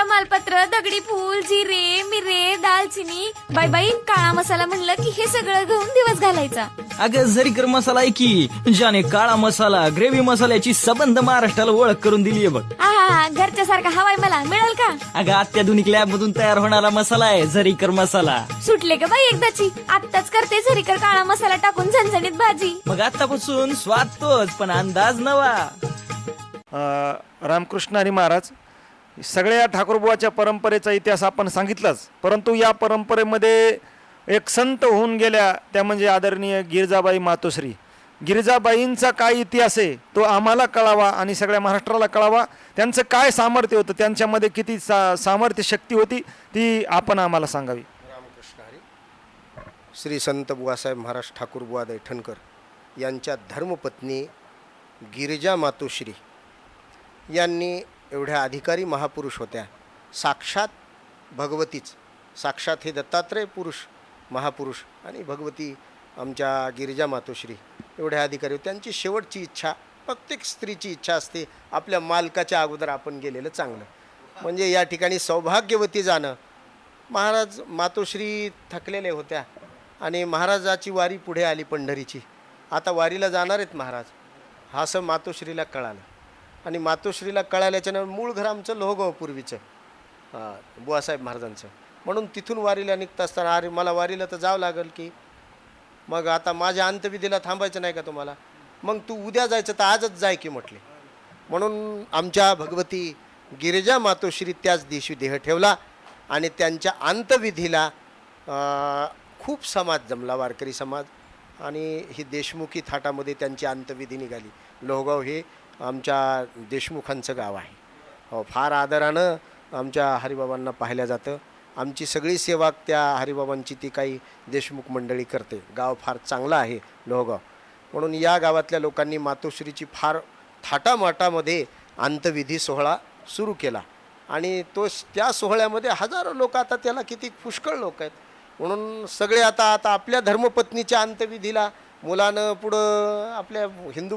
तमालपत्र, दगडी फूल, जिरे, मिरे, दालचिनी, बाई बाई काळा मसाला म्हणलं की हे सगळं घेऊन दिवस घालायचा. अगं झरीकर मसाला आहे की ज्याने काळा मसाला ग्रेव्ही मसाल्याची सबंध महाराष्ट्राला ओळख करून दिलीये बघ. आहा, घरच्या सारखा हवाय मला मिळेल का? अगं अत्याधुनिक लॅब मधून तयार होणारा मसाला आहे झरीकर मसाला. सुटले का बाई एकदाची? आत्ताच करते झरीकर काळा मसाला टाकून झणझणीत भाजी. मग आतापासून स्वाद तोच पण अंदाज नवा. रामकृष्ण हरी महाराज, सगळ्या ठाकूरबुवाच्या परंपरेचा इतिहास आपण सांगितलाच, परंतु या परंपरेमध्ये एक संत होऊन गेल्या त्या म्हणजे आदरणीय गिरिजाबाई मातोश्री. गिरिजाबाईंचा काय इतिहास आहे तो आम्हाला कळावा आणि सगळ्या महाराष्ट्राला कळावा. त्यांचं काय सामर्थ्य होतं, त्यांच्यामध्ये किती सामर्थ्य शक्ती होती ती आपण आम्हाला सांगावी. रामकृष्ण हरी. श्री संत बुवासाहेब महाराज ठाकूरबुवा दैठणकर यांच्या धर्मपत्नी गिरिजा मातोश्री यांनी एवढ्या अधिकारी महापुरुष होत्या. साक्षात भगवतीच, साक्षात हे दत्तात्रय पुरुष महापुरुष आणि भगवती आमच्या गिरिजा मातोश्री एवढ्या अधिकारी होत्या. त्यांची शेवटची इच्छा, प्रत्येक स्त्रीची इच्छा असते आपल्या मालकाच्या अगोदर आपण गेलेलं चांगलं, म्हणजे या ठिकाणी सौभाग्यवती जाणं. महाराज मातोश्री थकलेले होत्या आणि महाराजाची वारी पुढे आली पंढरीची. आता वारीला जाणार आहेत महाराज, हा असं मातोश्रीला कळालं आणि मातोश्रीला कळाल्याच्यानं मूळ घर आमचं लोहगाव पूर्वीचं बुवासाहेब महाराजांचं. म्हणून तिथून वारीला निघता असताना अरे मला वारीला तर जावं लागेल की, मग आता माझ्या अंतविधीला थांबायचं नाही का तुम्हाला, मग तू उद्या जायचं तर आजच जाय की म्हटले. म्हणून आमच्या भगवती गिरिजा मातोश्री त्याच दिवशी देह ठेवला आणि त्यांच्या अंतविधीला खूप समाज जमला, वारकरी समाज, आणि ही देशमुखी थाटामध्ये त्यांची अंतविधी निघाली. लोहगाव हे आमच्या देशमुखांचं गाव आहे. फार आदरानं आमच्या हरिबाबांना पाहिलं जातं. आमची सगळी सेवा त्या हरिबाबांची ती काही देशमुख मंडळी करते. गाव फार चांगलं आहे लोहगाव. म्हणून या गावातल्या लोकांनी मातोश्रीची फार थाटामाटामध्ये अंतविधी सोहळा सुरू केला आणि त्या सोहळ्यामध्ये हजारो लोक, आता त्याला किती पुष्कळ लोक आहेत. म्हणून सगळे आता आपल्या धर्मपत्नीच्या अंतविधीला मुलानं पुढं आपल्या हिंदू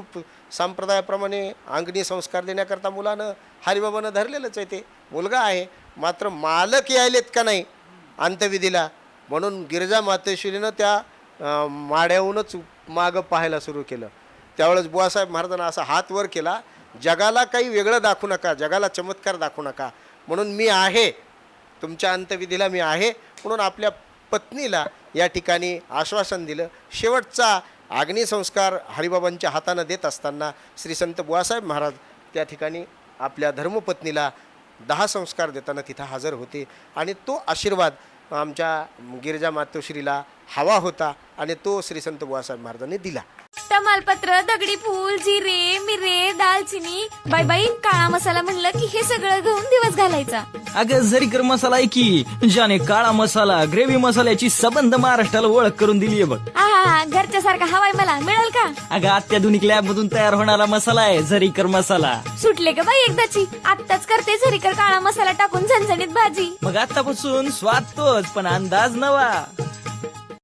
संप्रदायाप्रमाणे अंगणी संस्कार देण्याकरता मुलानं हरिबाबानं धरलेलंच आहे. ते मुलगा आहे, मात्र मालक यायलेत का नाही अंतविधीला, म्हणून गिरिजा मातोश्रीनं त्या माड्याहूनच मागं पाहायला सुरू केलं. त्यावेळेस बुवासाहेब महाराजांना असा हात वर केला, जगाला काही वेगळं दाखवू नका, जगाला चमत्कार दाखवू नका, म्हणून मी आहे तुमच्या अंतविधीला, मी आहे. म्हणून आपल्या पत्नीला या ठिकाणी आश्वासन दिलं. शेवटचा अग्निसंस्कार हरिबाबांच्या हातानं देत असताना श्री संत बुवासाहेब महाराज त्या ठिकाणी आपल्या धर्मपत्नीला 10 संस्कार देताना तिथं हजर होते आणि तो आशीर्वाद आमच्या गिरिजा मातोश्रीला हवा होता आणि तो श्री संत बुवासाहेब महाराजांनी दिला. तमालपत्र, दगडी फूल, जिरे, मिरे, दालचिनी, बाई बाई काळा मसाला म्हणलं की हे सगळं घेऊन दिवस घालायचा. अगं झरीकर मसाला आहे की ज्याने काळा मसाला ग्रेव्ही मसाल्याची सबंध महाराष्ट्राला ओळख करून दिलीये बघ. आहा, घरच्या सारखा हवाय मला मिळेल का? अगं अत्याधुनिक लॅब मधून तयार होणारा मसाला आहे झरीकर मसाला. सुटले का बाई एकदाची? आत्ताच करते झरीकर काळा मसाला टाकून झणझणीत भाजी. मग आतापासून स्वाद तोच पण अंदाज नवा.